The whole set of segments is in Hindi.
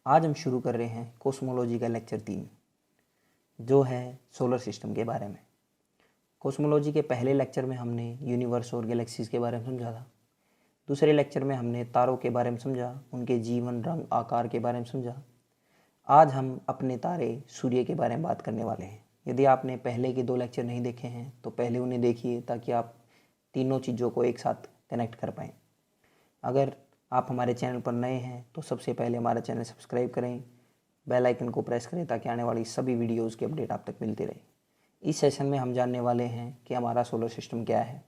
आज हम शुरू कर रहे हैं कॉस्मोलॉजी का लेक्चर 3 जो है सोलर सिस्टम के बारे में। कॉस्मोलॉजी के पहले लेक्चर में हमने यूनिवर्स और गैलेक्सीज के बारे में समझा था। दूसरे लेक्चर में हमने तारों के बारे में समझा, उनके जीवन, रंग, आकार के बारे में समझा। आज हम अपने तारे सूर्य के बारे में बात करने वाले हैं। यदि आपने पहले के 2 लेक्चर नहीं देखे हैं तो पहले उन्हें देखिए ताकि आप तीनों चीज़ों को एक साथ कनेक्ट कर पाएँ। अगर आप हमारे चैनल पर नए हैं तो सबसे पहले हमारा चैनल सब्सक्राइब करें, बेल आइकन को प्रेस करें ताकि आने वाली सभी वीडियोज़ की अपडेट आप तक मिलती रहे। इस सेशन में हम जानने वाले हैं कि हमारा सोलर सिस्टम क्या है,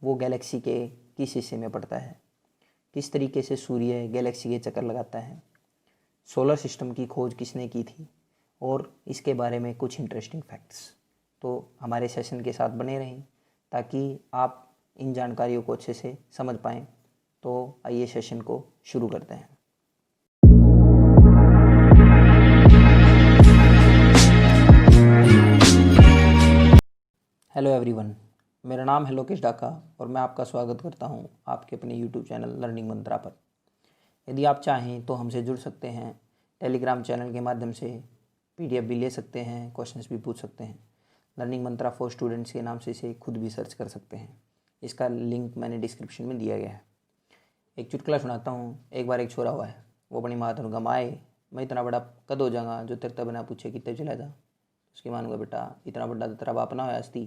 वो गैलेक्सी के किस हिस्से में पड़ता है, किस तरीके से सूर्य गैलेक्सी के चक्कर लगाता है, सोलर सिस्टम की खोज किसने की थी और इसके बारे में कुछ इंटरेस्टिंग फैक्ट्स। तो हमारे सेशन के साथ बने रहें ताकि आप इन जानकारियों को अच्छे से समझ पाएँ। तो आइए सेशन को शुरू करते हैं। हेलो एवरीवन, मेरा नाम है लोकेश डाका और मैं आपका स्वागत करता हूं आपके अपने यूट्यूब चैनल लर्निंग मंत्रा पर। यदि आप चाहें तो हमसे जुड़ सकते हैं। टेलीग्राम चैनल के माध्यम से PDF भी ले सकते हैं, क्वेश्चंस भी पूछ सकते हैं। लर्निंग मंत्रा फॉर स्टूडेंट्स के नाम से इसे खुद भी सर्च कर सकते हैं। इसका लिंक मैंने डिस्क्रिप्शन में दिया गया है। एक चुटकुला सुनाता हूँ। एक बार एक छोरा हुआ है, वो अपनी माँ ने कहा, आए मैं इतना बड़ा कद हो जाऊँगा जो तेरे तब बिना पूछे कितने चला जा। उसकी माँ ने कहा, बेटा इतना बड़ा तो तेरा बाप ना होया हस्ती।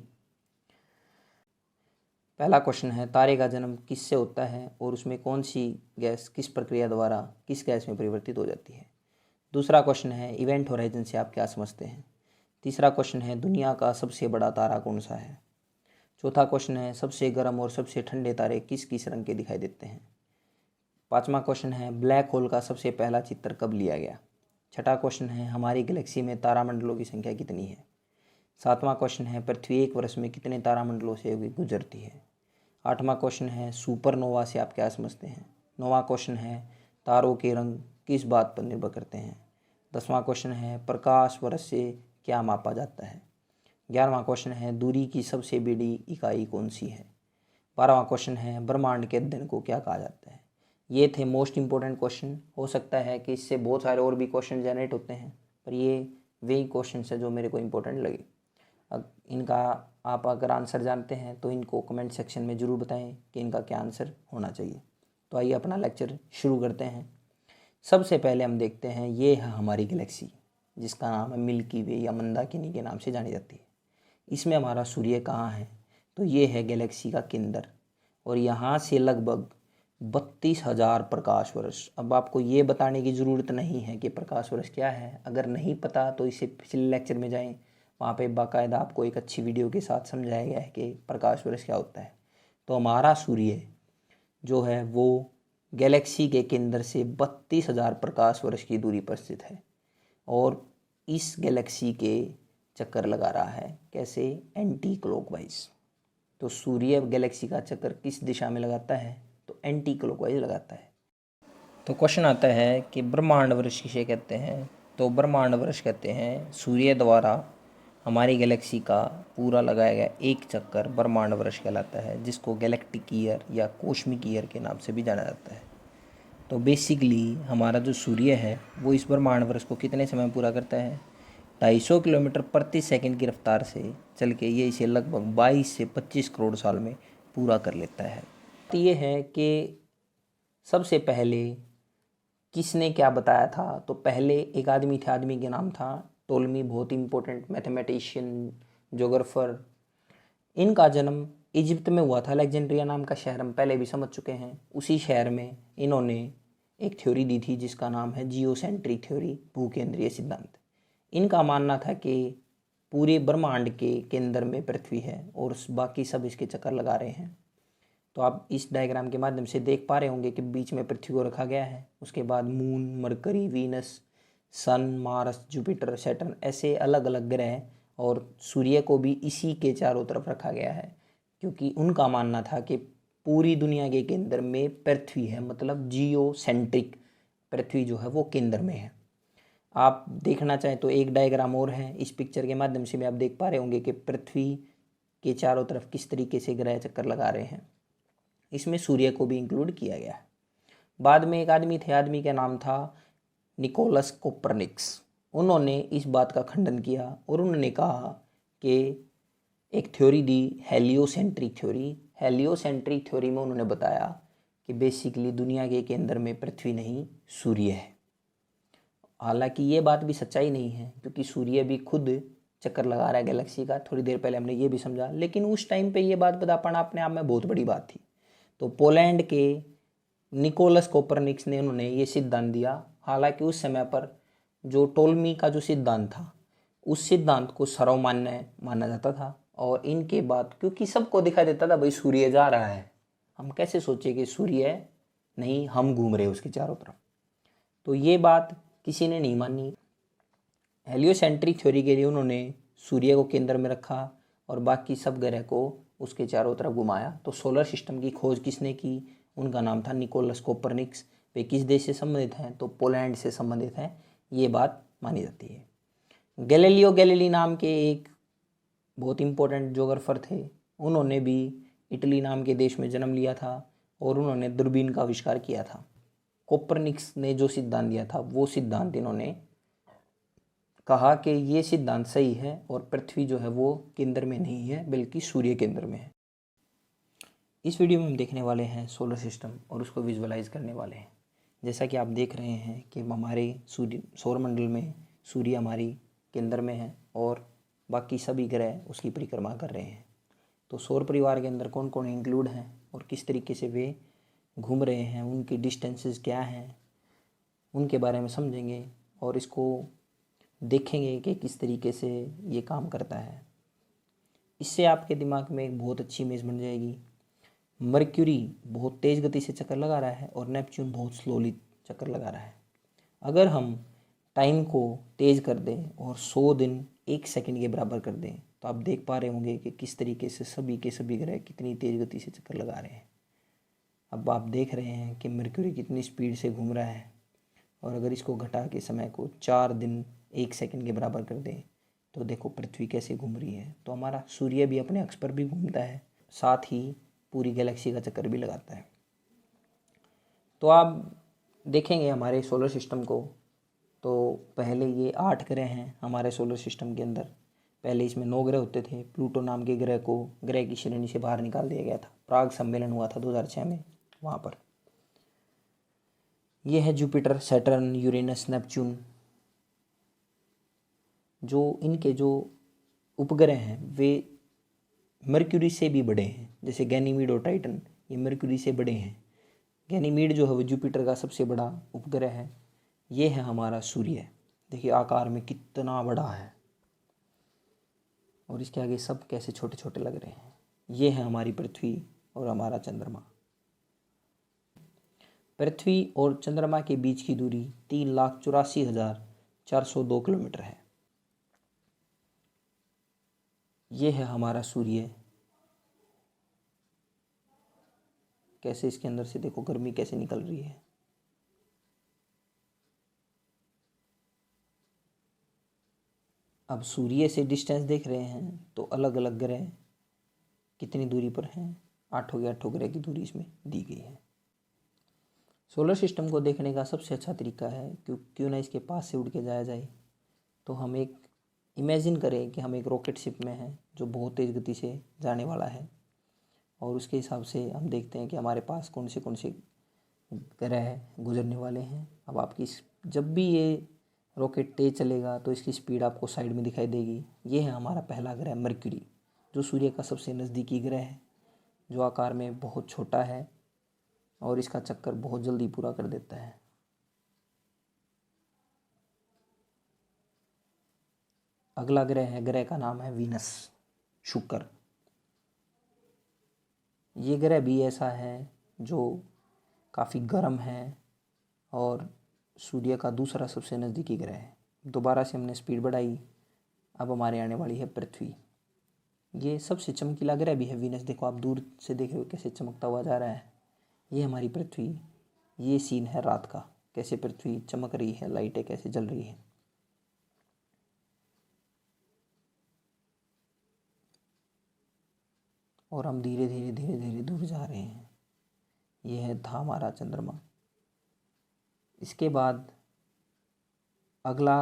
पहला क्वेश्चन है, तारे का जन्म किससे होता है और उसमें कौन सी गैस किस प्रक्रिया द्वारा किस गैस में परिवर्तित हो जाती है। दूसरा क्वेश्चन है, इवेंट होराइजन से आप क्या समझते हैं। तीसरा क्वेश्चन है, दुनिया का सबसे बड़ा तारा कौन सा है। चौथा क्वेश्चन है, सबसे गर्म और सबसे ठंडे तारे किस किस रंग के दिखाई देते हैं। पांचवा क्वेश्चन है, ब्लैक होल का सबसे पहला चित्र कब लिया गया। छठा क्वेश्चन है, हमारी गैलेक्सी में तारामंडलों की संख्या कितनी है। सातवां क्वेश्चन है, पृथ्वी एक वर्ष में कितने तारामंडलों से गुजरती है। आठवां क्वेश्चन है, सुपरनोवा से आप क्या समझते हैं। नौवां क्वेश्चन है, तारों के रंग किस बात पर निर्भर करते हैं। 10वां क्वेश्चन है, प्रकाश वर्ष से क्या मापा जाता है। 11वां क्वेश्चन है, दूरी की सबसे बड़ी इकाई कौन सी है। 12वां क्वेश्चन है, ब्रह्मांड के अध्ययन को क्या कहा जाता है। ये थे मोस्ट इंपॉर्टेंट क्वेश्चन। हो सकता है कि इससे बहुत सारे और भी क्वेश्चन जनरेट होते हैं, पर ये वही क्वेश्चन है जो मेरे को इंपॉर्टेंट लगे। इनका आप अगर आंसर जानते हैं तो इनको कमेंट सेक्शन में ज़रूर बताएं कि इनका क्या आंसर होना चाहिए। तो आइए अपना लेक्चर शुरू करते हैं। सबसे पहले हम देखते हैं, ये है हमारी गैलेक्सी जिसका नाम है मिल्की वे या मंदाकिनी के नाम से जानी जाती है। इसमें हमारा सूर्य कहाँ है, तो ये है गैलेक्सी का केंद्र और यहाँ से लगभग 32,000 प्रकाश वर्ष। अब आपको ये बताने की ज़रूरत नहीं है कि प्रकाश वर्ष क्या है। अगर नहीं पता तो इसे पिछले लेक्चर में जाएं, वहाँ पे बाकायदा आपको एक अच्छी वीडियो के साथ समझाया गया है कि प्रकाश वर्ष क्या होता है। तो हमारा सूर्य जो है वो गैलेक्सी के केंद्र से 32,000 प्रकाश वर्ष की दूरी पर स्थित है और इस गैलेक्सी के चक्कर लगा रहा है। कैसे? Anti clockwise. तो सूर्य गैलेक्सी का चक्कर किस दिशा में लगाता है, तो एंटी क्लॉकवाइज लगाता है। तो क्वेश्चन आता है कि ब्रह्मांड वर्ष किसे कहते हैं। तो ब्रह्मांड वर्ष कहते हैं सूर्य द्वारा हमारी गैलेक्सी का पूरा लगाया गया एक चक्कर ब्रह्मांड वर्ष कहलाता है, जिसको गैलेक्टिक ईयर या कॉस्मिक ईयर के नाम से भी जाना जाता है। तो बेसिकली हमारा जो सूर्य है वो इस ब्रह्मांड वर्ष को कितने समय में पूरा करता है। 250 किलोमीटर प्रति सेकंड की रफ्तार से चल के ये इसे लगभग 22 से 25 करोड़ साल में पूरा कर लेता है। तो ये है कि सबसे पहले किसने क्या बताया था। तो पहले एक आदमी थे, आदमी के नाम था टोलमी। बहुत इंपॉर्टेंट मैथमेटिशियन, जोग्राफर। इनका जन्म इजिप्ट में हुआ था। अलेक्जेंड्रिया नाम का शहर हम पहले भी समझ चुके हैं। उसी शहर में इन्होंने एक थ्योरी दी थी जिसका नाम है जियोसेंट्रिक थ्योरी, भूकेंद्रीय सिद्धांत। इनका मानना था कि पूरे ब्रह्मांड के केंद्र में पृथ्वी है और बाकी सब इसके चक्कर लगा रहे हैं। तो आप इस डायग्राम के माध्यम से देख पा रहे होंगे कि बीच में पृथ्वी को रखा गया है। उसके बाद मून, मरकरी, वीनस, सन, मार्स, जुपिटर, सैटर्न, ऐसे अलग अलग ग्रह और सूर्य को भी इसी के चारों तरफ रखा गया है, क्योंकि उनका मानना था कि पूरी दुनिया के केंद्र में पृथ्वी है, मतलब जियो सेंट्रिक पृथ्वी जो है वो केंद्र में है। आप देखना चाहें तो एक डायग्राम और है, इस पिक्चर के माध्यम से भी आप देख पा रहे होंगे कि पृथ्वी के चारों तरफ किस तरीके से ग्रह चक्कर लगा रहे हैं। इसमें सूर्य को भी इंक्लूड किया गया है। बाद में एक आदमी थे, आदमी का नाम था निकोलस कोपरनिकस। उन्होंने इस बात का खंडन किया और उन्होंने कहा कि एक थ्योरी दी, हेलियोसेंट्रिक थ्योरी। हेलियोसेंट्रिक थ्योरी में उन्होंने बताया कि बेसिकली दुनिया के केंद्र में पृथ्वी नहीं सूर्य है। हालांकि ये बात भी सच्चाई नहीं है, क्योंकि सूर्य भी खुद चक्कर लगा रहा है गैलेक्सी का। थोड़ी देर पहले हमने ये भी समझा, लेकिन उस टाइम पे ये बात बता पाना अपने आप में बहुत बड़ी बात थी। तो पोलैंड के निकोलस कोपरनिकस ने उन्होंने ये सिद्धांत दिया। हालांकि उस समय पर जो टोलमी का जो सिद्धांत था, उस सिद्धांत को सर्वमान्य माना जाता था। और इनके बाद क्योंकि सबको दिखाई देता था भाई सूर्य जा रहा है, हम कैसे सोचे कि सूर्य नहीं, हम घूम रहे उसके चारों तरफ, तो ये बात किसी ने नहीं मानी। हेलियोसेंट्रिक थ्योरी के लिए उन्होंने सूर्य को केंद्र में रखा और बाकी सब ग्रह को उसके चारों तरफ घुमाया। तो सोलर सिस्टम की खोज किसने की? उनका नाम था निकोलस कोपरनिकस। वे किस देश से संबंधित हैं? तो पोलैंड से संबंधित हैं, ये बात मानी जाती है। गैलीलियो गैलीली नाम के एक बहुत इंपॉर्टेंट ज्योग्राफर थे, उन्होंने भी इटली नाम के देश में जन्म लिया था और उन्होंने दूरबीन का आविष्कार किया था। कोपरनिकस ने जो सिद्धांत दिया था वो सिद्धांत इन्होंने कहा कि ये सिद्धांत सही है और पृथ्वी जो है वो केंद्र में नहीं है बल्कि सूर्य केंद्र में है। इस वीडियो में हम देखने वाले हैं सोलर सिस्टम और उसको विजुअलाइज करने वाले हैं। जैसा कि आप देख रहे हैं कि हमारे सौरमंडल में सूर्य हमारी केंद्र में है और बाकी सभी ग्रह उसकी परिक्रमा कर रहे हैं। तो सौर परिवार के अंदर कौन कौन इंक्लूड हैं और किस तरीके से वे घूम रहे हैं, उनकी डिस्टेंसेस क्या हैं, उनके बारे में समझेंगे और इसको देखेंगे कि किस तरीके से ये काम करता है। इससे आपके दिमाग में एक बहुत अच्छी इमेज बन जाएगी। मर्क्यूरी बहुत तेज़ गति से चक्कर लगा रहा है और नेपच्यून बहुत स्लोली चक्कर लगा रहा है। अगर हम टाइम को तेज़ कर दें और 100 दिन 1 सेकंड के बराबर कर दें तो आप देख पा रहे होंगे कि किस तरीके से सभी के सभी ग्रह कितनी तेज़ गति से चक्कर लगा रहे हैं। अब आप देख रहे हैं कि मर्क्यूरी कितनी स्पीड से घूम रहा है और अगर इसको घटा के समय को 4 दिन 1 सेकंड के बराबर कर दें तो देखो पृथ्वी कैसे घूम रही है। तो हमारा सूर्य भी अपने अक्ष पर भी घूमता है, साथ ही पूरी गैलेक्सी का चक्कर भी लगाता है। तो आप देखेंगे हमारे सोलर सिस्टम को, तो पहले ये 8 ग्रह हैं हमारे सोलर सिस्टम के अंदर। पहले इसमें 9 ग्रह होते थे। प्लूटो नाम के ग्रह को ग्रह की श्रेणी से बाहर निकाल दिया गया था। प्राग सम्मेलन हुआ था 2006 में वहाँ पर। ये है जुपिटर, सैटर्न, यूरेनस, नेपच्यून। जो इनके जो उपग्रह हैं वे मर्क्यूरी से भी बड़े हैं। जैसे गैनीमीड और टाइटन, ये मर्क्यूरी से बड़े हैं। गैनीमीड जो है वो जुपिटर का सबसे बड़ा उपग्रह है। ये है हमारा सूर्य, देखिए आकार में कितना बड़ा है और इसके आगे सब कैसे छोटे छोटे लग रहे हैं। ये है हमारी पृथ्वी और हमारा चंद्रमा। पृथ्वी और चंद्रमा के बीच की दूरी 3,84,402 किलोमीटर है। ये है हमारा सूर्य। कैसे इसके अंदर से देखो गर्मी कैसे निकल रही है। अब सूर्य से डिस्टेंस देख रहे हैं तो अलग अलग ग्रह कितनी दूरी पर हैं, 8 ग्रह की दूरी इसमें दी गई है। सोलर सिस्टम को देखने का सबसे अच्छा तरीका है क्यों ना इसके पास से उड़ के जाया जाए। तो हम एक इमेजिन करें कि हम एक रॉकेट शिप में हैं जो बहुत तेज़ गति से जाने वाला है और उसके हिसाब से हम देखते हैं कि हमारे पास कौन से ग्रह गुजरने वाले हैं। अब आपकी जब भी ये रॉकेट तेज चलेगा तो इसकी स्पीड आपको साइड में दिखाई देगी। ये है हमारा पहला ग्रह मर्क्यूरी, जो सूर्य का सबसे नज़दीकी ग्रह है, जो आकार में बहुत छोटा है और इसका चक्कर बहुत जल्दी पूरा कर देता है। अगला ग्रह का नाम है वीनस, शुक्र। ये ग्रह भी ऐसा है जो काफ़ी गर्म है और सूर्य का दूसरा सबसे नज़दीकी ग्रह है। दोबारा से हमने स्पीड बढ़ाई, अब हमारे आने वाली है पृथ्वी। ये सबसे चमकीला ग्रह भी है वीनस। देखो आप दूर से देख रहे हो कैसे चमकता हुआ जा रहा है। ये हमारी पृथ्वी। ये सीन है रात का, कैसे पृथ्वी चमक रही है, लाइटें कैसे जल रही हैं। और हम धीरे धीरे दूर जा रहे हैं। ये है था हमारा चंद्रमा। इसके बाद अगला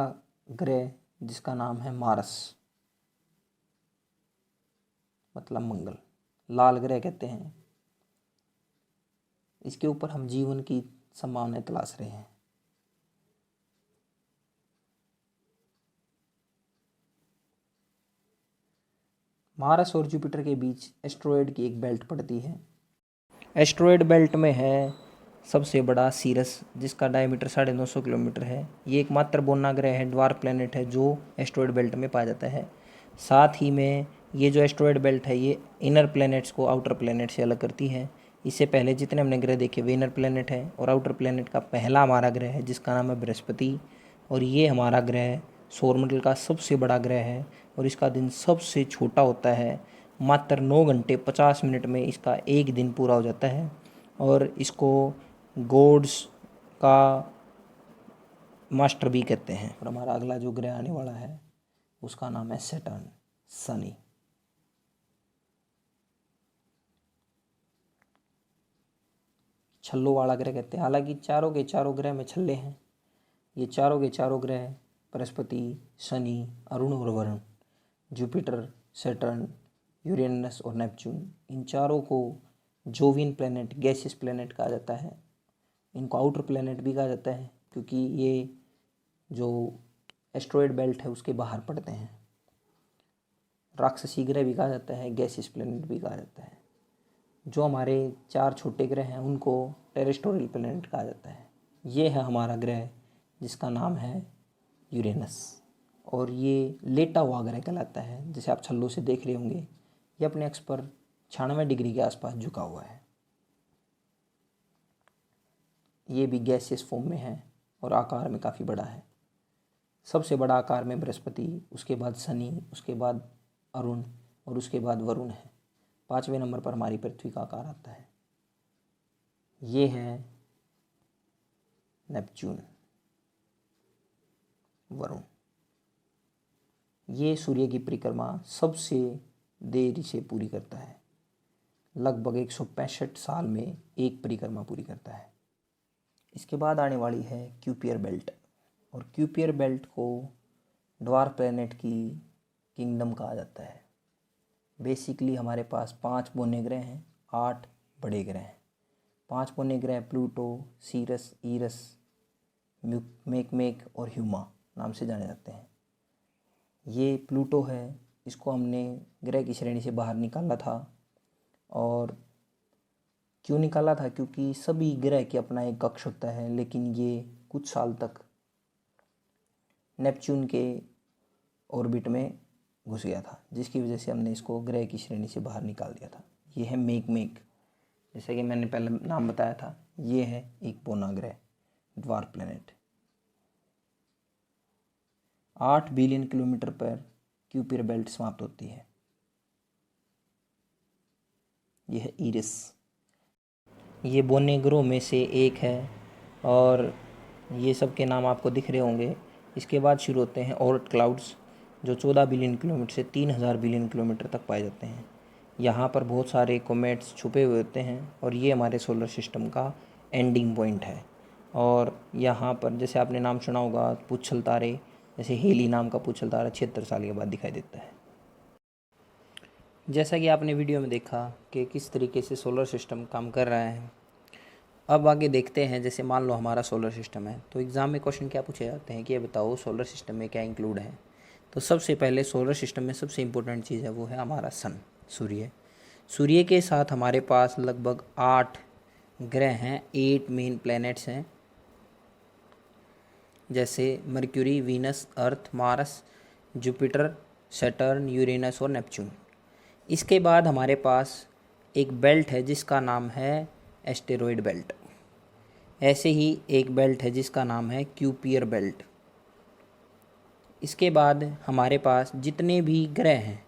ग्रह जिसका नाम है मार्स, मतलब मंगल, लाल ग्रह कहते हैं। इसके ऊपर हम जीवन की संभावनाएं तलाश रहे हैं। मार्स और जुपिटर के बीच एस्ट्रॉयड की एक बेल्ट पड़ती है। एस्ट्रॉयड बेल्ट में है सबसे बड़ा सीरस, जिसका डायमीटर 950 किलोमीटर है। ये एकमात्र बोना ग्रह है, ड्वार्फ प्लैनेट है, जो एस्ट्रॉयड बेल्ट में पाया जाता है। साथ ही में ये जो एस्ट्रॉयड बेल्ट है ये इनर प्लैनेट्स को आउटर प्लैनेट से अलग करती है। इससे पहले जितने हमने ग्रह देखे वे इनर प्लैनेट है, और आउटर प्लैनेट का पहला हमारा ग्रह है जिसका नाम है बृहस्पति। और ये हमारा ग्रह सौरमंडल का सबसे बड़ा ग्रह है, और इसका दिन सबसे छोटा होता है। मात्र 9 घंटे 50 मिनट में इसका एक दिन पूरा हो जाता है, और इसको गॉड्स का मास्टर भी कहते हैं। और हमारा अगला जो ग्रह आने वाला है उसका नाम है सैटर्न, शनि। छल्लों वाला ग्रह कहते हैं। हालांकि चारों के चारों ग्रह में छल्ले हैं। ये चारों के चारों ग्रह बृहस्पति, शनि, अरुण और वरुण, जुपिटर, सैटर्न, यूरेनस और नेपच्यून, इन चारों को जोवियन प्लैनेट, गैसियस प्लैनेट कहा जाता है। इनको आउटर प्लैनेट भी कहा जाता है क्योंकि ये जो एस्ट्रॉयड बेल्ट है उसके बाहर पड़ते हैं। राक्षसी ग्रह भी कहा जाता है, गैसियस प्लैनेट भी कहा जाता है। जो हमारे 4 छोटे ग्रह हैं उनको टेरेस्ट्रियल प्लैनेट कहा जाता है। ये है हमारा ग्रह जिसका नाम है यूरेनस, और ये लेटा हुआ ग्रह कहलाता है। जैसे आप छल्लों से देख रहे होंगे, ये अपने अक्ष पर 96 डिग्री के आसपास झुका हुआ है। ये भी गैसियस फॉर्म में है और आकार में काफ़ी बड़ा है। सबसे बड़ा आकार में बृहस्पति, उसके बाद शनि, उसके बाद अरुण और उसके बाद वरुण है। 5वें नंबर पर हमारी पृथ्वी का आकार आता है। ये है नेपच्यून, वरुण। ये सूर्य की परिक्रमा सबसे देरी से पूरी करता है। लगभग 165 साल में एक परिक्रमा पूरी करता है। इसके बाद आने वाली है क्यूपियर बेल्ट, और क्यूपियर बेल्ट को ड्वार्फ प्लैनेट की किंगडम कहा जाता है। बेसिकली हमारे पास 5 बौने ग्रह हैं, 8 बड़े ग्रह हैं। 5 बौने ग्रह प्लूटो, सीरस, ईरस, मेकमेक और ह्यूमा नाम से जाने जाते हैं। ये प्लूटो है, इसको हमने ग्रह की श्रेणी से बाहर निकाला था। और क्यों निकाला था? क्योंकि सभी ग्रह के अपना एक कक्ष होता है, लेकिन ये कुछ साल तक नेपच्यून के ऑर्बिट में घुस गया था, जिसकी वजह से हमने इसको ग्रह की श्रेणी से बाहर निकाल दिया था। ये है मेकमेक, जैसा कि मैंने पहले नाम बताया था। ये है एक बौना ग्रह, ड्वार्फ प्लैनेट। 8 बिलियन किलोमीटर पर क्यूपियर बेल्ट समाप्त होती है। यह है ईरिस। ये बौने ग्रहों में से एक है, और ये सब के नाम आपको दिख रहे होंगे। इसके बाद शुरू होते हैं ऑर्ट क्लाउड्स, जो 14 बिलियन किलोमीटर से 3000 बिलियन किलोमीटर तक पाए जाते हैं। यहाँ पर बहुत सारे कोमेट्स छुपे हुए होते हैं, और ये हमारे सोलर सिस्टम का एंडिंग पॉइंट है। और यहाँ पर जैसे आपने नाम सुना होगा पुच्छल तारे, जैसे हेली नाम का पुच्छल तारा 76 साल के बाद दिखाई देता है। जैसा कि आपने वीडियो में देखा कि किस तरीके से सोलर सिस्टम काम कर रहा है। अब आगे देखते हैं। जैसे मान लो हमारा सोलर सिस्टम है, तो एग्ज़ाम में क्वेश्चन क्या पूछे जाते हैं कि ये बताओ सोलर सिस्टम में क्या इंक्लूड है। तो सबसे पहले सोलर सिस्टम में सबसे इम्पोर्टेंट चीज़ है वो है हमारा सन, सूर्य। सूर्य के साथ हमारे पास लगभग 8 ग्रह हैं, 8 मेन प्लैनेट्स हैं, जैसे मर्क्यूरी, वीनस, अर्थ, मार्स, जुपिटर, सैटर्न, यूरेनस और नेपच्यून। इसके बाद हमारे पास एक बेल्ट है जिसका नाम है एस्टेरॉयड बेल्ट। ऐसे ही एक बेल्ट है जिसका नाम है क्यूपियर बेल्ट। इसके बाद हमारे पास जितने भी ग्रह हैं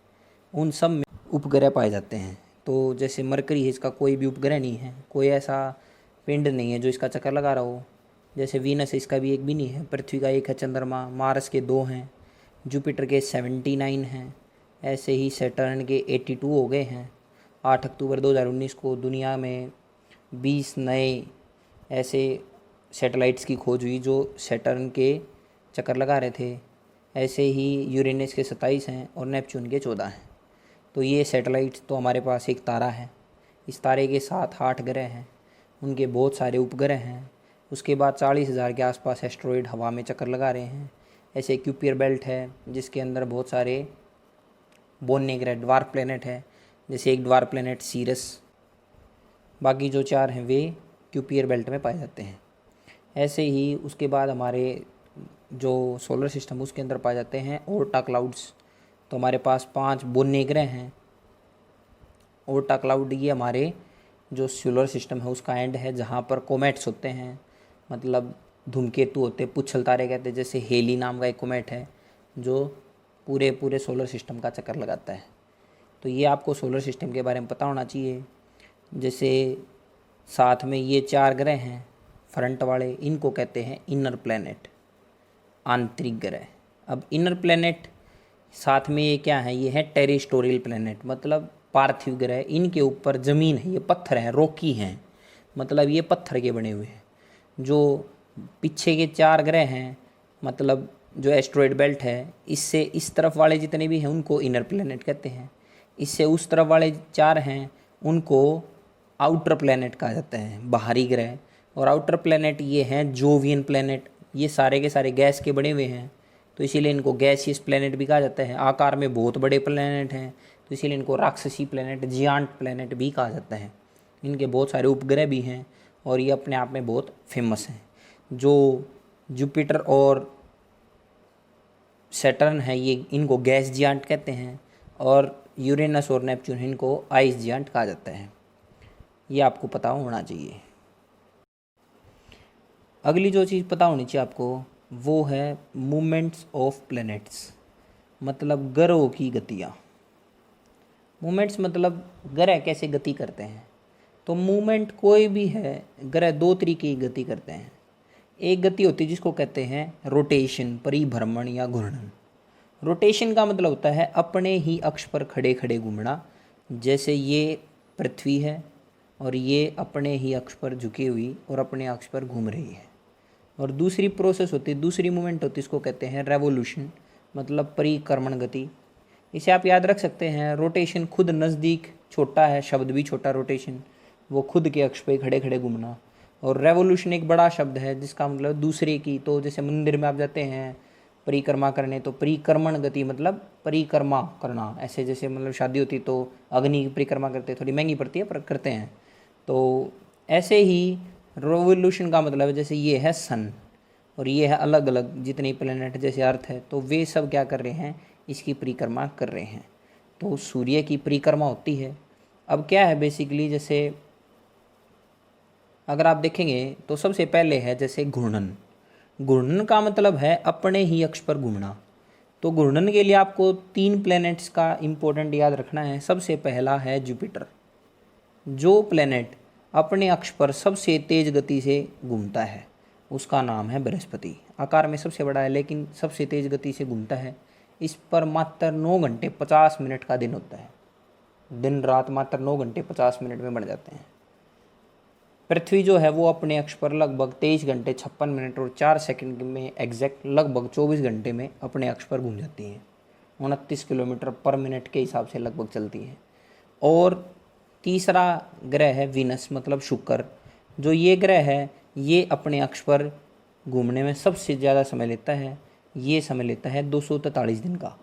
उन सब में उपग्रह पाए जाते हैं। तो जैसे मरकरी है, इसका कोई भी उपग्रह नहीं है, कोई ऐसा पिंड नहीं है जो इसका चक्कर लगा रहा हो। जैसे वीनस है, इसका भी एक भी नहीं है। पृथ्वी का एक है चंद्रमा, मार्स के 2 हैं, जुपिटर के 79 हैं, ऐसे ही सैटर्न के 82 हो गए हैं। 8 अक्टूबर 2019 को दुनिया में 20 नए ऐसे सैटेलाइट्स की खोज हुई जो सैटर्न के चक्कर लगा रहे थे, ऐसे ही यूरेनस के 27 हैं और नेपच्यून के 14 हैं। तो ये सैटेलाइट तो हमारे पास एक तारा है। इस तारे के 7-8 ग्रह हैं, उनके बहुत सारे उपग्रह हैं। उसके बाद 40,000 के आसपास एस्ट्रॉयड हवा में चक्कर लगा रहे हैं। ऐसे क्यूपियर बेल्ट है जिसके अंदर बहुत सारे बोन्ने ग्रह ड्वार्फ प्लैनेट है, जैसे एक ड्वार्फ प्लैनेट सीरस। बाकी जो 4 हैं वे क्यूपियर बेल्ट में पाए जाते हैं। ऐसे ही उसके बाद हमारे जो सोलर सिस्टम उसके अंदर पाए जाते हैं ओर्टा क्लाउड्स। तो हमारे पास 5 बोन्ने ग्रह हैं। ओर्टा क्लाउड ये हमारे जो सोलर सिस्टम है उसका एंड है, जहाँ पर कोमेट्स होते हैं, मतलब धूमकेतु होते हैं, पुच्छल तारे कहते हैं। जैसे हेली नाम का एक कोमेट है जो पूरे सोलर सिस्टम का चक्कर लगाता है। तो ये आपको सोलर सिस्टम के बारे में पता होना चाहिए। जैसे साथ में ये 4 ग्रह हैं फ्रंट वाले, इनको कहते हैं इनर प्लैनेट, आंतरिक ग्रह। अब इनर प्लैनेट साथ में ये क्या है, ये है टेरेस्ट्रियल प्लैनेट, मतलब पार्थिव ग्रह। इनके ऊपर ज़मीन है, ये पत्थर हैं, रॉकी हैं, मतलब ये पत्थर के बने हुए हैं। जो पीछे के 4 ग्रह हैं, मतलब जो एस्ट्रॉयड बेल्ट है, इससे इस तरफ वाले जितने भी हैं उनको इनर प्लैनेट कहते हैं। इससे उस तरफ वाले 4 हैं उनको आउटर प्लैनेट कहा जाता है, बाहरी ग्रह। और आउटर प्लैनेट ये हैं जोवियन प्लैनेट, ये सारे के सारे गैस के बने हुए हैं, तो इसीलिए इनको गैसियस प्लैनेट भी कहा जाता है। आकार में बहुत बड़े प्लैनेट हैं, तो इसीलिए इनको राक्षसी प्लैनेट, जियांट प्लैनेट भी कहा जाता है। इनके बहुत सारे उपग्रह भी हैं और ये अपने आप में बहुत फेमस हैं। जो जुपिटर और सैटर्न है ये, इनको गैस जियांट कहते हैं, और यूरेनस और नेपच्यून इनको आइस जियांट कहा जाता है। ये आपको पता होना चाहिए। अगली जो चीज़ पता होनी चाहिए आपको वो है मूवमेंट्स ऑफ प्लैनेट्स, मतलब ग्रहों की गतियाँ। मूवमेंट्स मतलब ग्रह कैसे गति करते हैं। तो मूवमेंट कोई भी है, ग्रह 2 तरीके की गति करते हैं। एक गति होती है जिसको कहते हैं रोटेशन, परिभ्रमण या घूर्णन। रोटेशन का मतलब होता है अपने ही अक्ष पर खड़े खड़े घूमना। जैसे ये पृथ्वी है और ये अपने ही अक्ष पर झुकी हुई और अपने अक्ष पर घूम रही है। और दूसरी प्रोसेस होती है, दूसरी मूवमेंट होती है, इसको कहते हैं रेवोल्यूशन, मतलब परिक्रमण गति। इसे आप याद रख सकते हैं। रोटेशन खुद नज़दीक छोटा है, शब्द भी छोटा रोटेशन, वो खुद के अक्ष पर खड़े खड़े घूमना। और रेवोल्यूशन एक बड़ा शब्द है जिसका मतलब दूसरे की। तो जैसे मंदिर में आप जाते हैं परिक्रमा करने, तो परिक्रमण गति मतलब परिक्रमा करना। ऐसे जैसे मतलब शादी होती तो अग्नि की परिक्रमा करते, थोड़ी महंगी पड़ती है पर करते हैं। तो ऐसे ही रेवोल्यूशन का मतलब जैसे ये है सन और ये है अलग अलग जितने प्लैनेट, जैसे अर्थ है, तो वे सब क्या कर रहे हैं, इसकी परिक्रमा कर रहे हैं। तो सूर्य की परिक्रमा होती है। अब क्या है बेसिकली, जैसे अगर आप देखेंगे तो सबसे पहले है जैसे घूर्णन। घूर्णन का मतलब है अपने ही अक्ष पर घूमना। तो घूर्णन के लिए आपको 3 प्लैनेट्स का इम्पोर्टेंट याद रखना है। सबसे पहला है जुपिटर। जो प्लैनेट अपने अक्ष पर सबसे तेज गति से घूमता है उसका नाम है बृहस्पति। आकार में सबसे बड़ा है लेकिन सबसे तेज गति से घूमता है। इस पर मात्र 9 घंटे 50 मिनट का दिन होता है। दिन रात मात्र 9 घंटे 50 मिनट में बढ़ जाते हैं। पृथ्वी जो है वो अपने अक्ष पर लगभग 23 घंटे 56 मिनट और 4 सेकंड में एग्जैक्ट लगभग 24 घंटे में अपने अक्ष पर घूम जाती है। 29 किलोमीटर पर मिनट के हिसाब से लगभग चलती है। और तीसरा ग्रह है वीनस, मतलब शुक्र। जो ये ग्रह है ये अपने अक्ष पर घूमने में सबसे ज़्यादा समय लेता है। ये समय लेता है 243 दिन का,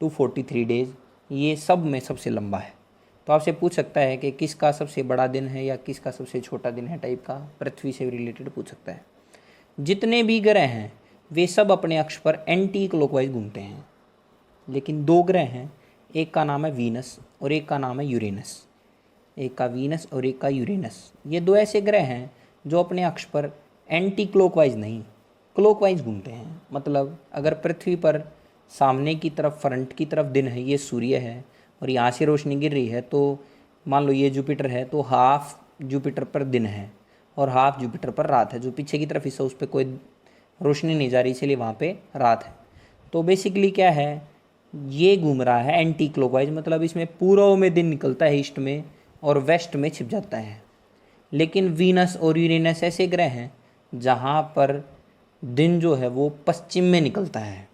243 डेज। ये सब में सबसे लंबा है। तो आपसे पूछ सकता है कि किसका सबसे बड़ा दिन है या किसका सबसे छोटा दिन है टाइप का, पृथ्वी से रिलेटेड पूछ सकता है। जितने भी ग्रह हैं वे सब अपने अक्ष पर एंटी क्लॉकवाइज घूमते हैं, लेकिन 2 ग्रह हैं, एक का नाम है वीनस और एक का नाम है यूरेनस। एक का वीनस और एक का यूरेनस। ये 2 ऐसे ग्रह हैं जो अपने अक्ष पर एंटी क्लॉकवाइज नहीं, क्लॉकवाइज घूमते हैं। मतलब अगर पृथ्वी पर सामने की तरफ, फ्रंट की तरफ दिन है, ये सूर्य है और यहाँ से रोशनी गिर रही है, तो मान लो ये जुपिटर है, तो हाफ जुपिटर पर दिन है और हाफ जुपिटर पर रात है। जो पीछे की तरफ हिस्सा उस पर कोई रोशनी नहीं जा रही, इसलिए वहाँ पे रात है। तो बेसिकली क्या है, ये घूम रहा है एंटी क्लॉकवाइज, मतलब इसमें पूर्व में दिन निकलता है ईस्ट में और वेस्ट में छिप जाता है। लेकिन वीनस और यूरेनस ऐसे ग्रह हैं जहाँ पर दिन जो है वो पश्चिम में निकलता है।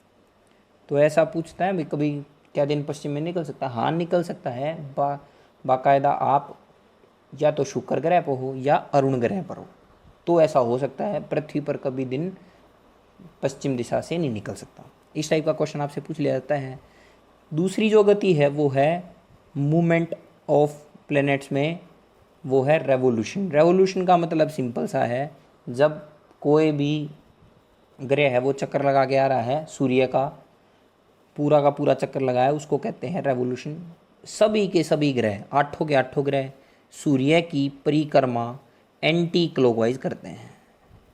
तो ऐसा पूछता है भाई कभी, क्या दिन पश्चिम में निकल सकता है? हाँ निकल सकता है। बाकायदा आप या तो शुक्र ग्रह पर हो या अरुण ग्रह पर हो, तो ऐसा हो सकता है। पृथ्वी पर कभी दिन पश्चिम दिशा से नहीं निकल सकता। इस टाइप का क्वेश्चन आपसे पूछ लिया जाता है। दूसरी जो गति है वो है मूवमेंट ऑफ प्लैनेट्स में, वो है रेवोल्यूशन। रेवोल्यूशन का मतलब सिंपल सा है, जब कोई भी ग्रह है वो चक्कर लगा के आ रहा है, सूर्य का पूरा चक्कर लगाया, उसको कहते हैं रेवोल्यूशन। सभी के सभी ग्रह, आठों के आठों ग्रह सूर्य की परिक्रमा एंटी क्लॉकवाइज करते हैं।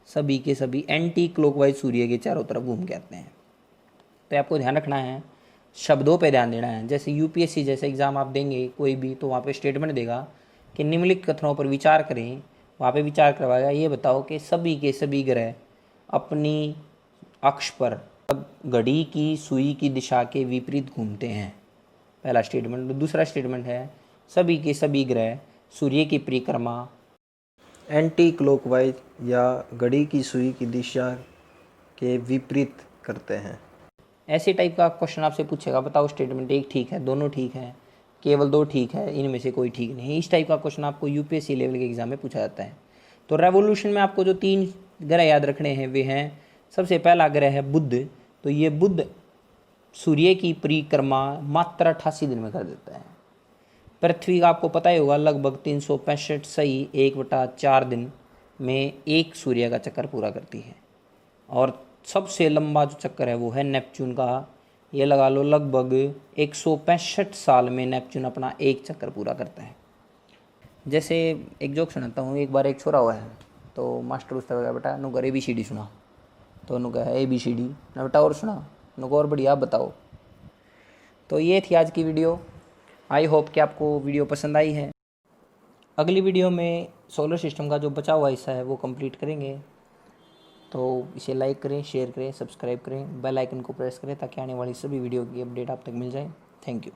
सभी के सभी एंटी क्लॉकवाइज सूर्य के चारों तरफ घूम के आते हैं। तो आपको ध्यान रखना है, शब्दों पे ध्यान देना है। जैसे यूपीएससी जैसे एग्ज़ाम आप देंगे कोई भी, तो वहाँ पे स्टेटमेंट देगा कि निम्नलिखित कथनों पर विचार करें, वहाँ पे विचार करवाएगा। ये बताओ कि सभी के सभी ग्रह अपनी अक्ष पर घड़ी की सुई की दिशा के विपरीत घूमते हैं, पहला स्टेटमेंट। दूसरा स्टेटमेंट है सभी के सभी ग्रह सूर्य की परिक्रमा एंटी क्लॉकवाइज या घड़ी की सुई की दिशा के विपरीत करते हैं। ऐसे टाइप का क्वेश्चन आपसे पूछेगा, बताओ स्टेटमेंट एक ठीक है, दोनों ठीक है, केवल दो ठीक है, इनमें से कोई ठीक नहीं है। इस टाइप का क्वेश्चन आपको यूपीएससी लेवल के एग्जाम में पूछा जाता है। तो रेवोल्यूशन में आपको जो 3 ग्रह याद रखने हैं वे हैं, सबसे पहला ग्रह है बुध। तो ये बुध सूर्य की परिक्रमा मात्र 88 दिन में कर देता है। पृथ्वी का आपको पता ही होगा लगभग 365 सही 1/4 दिन में एक सूर्य का चक्कर पूरा करती है। और सबसे लंबा जो चक्कर है वो है नेपच्यून का, ये लगा लो लगभग 165 साल में नेपच्यून अपना एक चक्कर पूरा करता है। जैसे एक जोक सुनाता हूँ। एक बार एक छोरा हुआ है, तो मास्टर पूछता है बेटा नु कर ABCD सुना। तो उन्होंने कहा ABCD ना बेटा और सुना, उनको और बढ़िया आप बताओ। तो ये थी आज की वीडियो। आई होप कि आपको वीडियो पसंद आई है। अगली वीडियो में सोलर सिस्टम का जो बचा हुआ हिस्सा है वो कंप्लीट करेंगे। तो इसे लाइक करें, शेयर करें, सब्सक्राइब करें, बेल आइकन को प्रेस करें ताकि आने वाली सभी वीडियो की अपडेट आप तक मिल जाए। Thank you.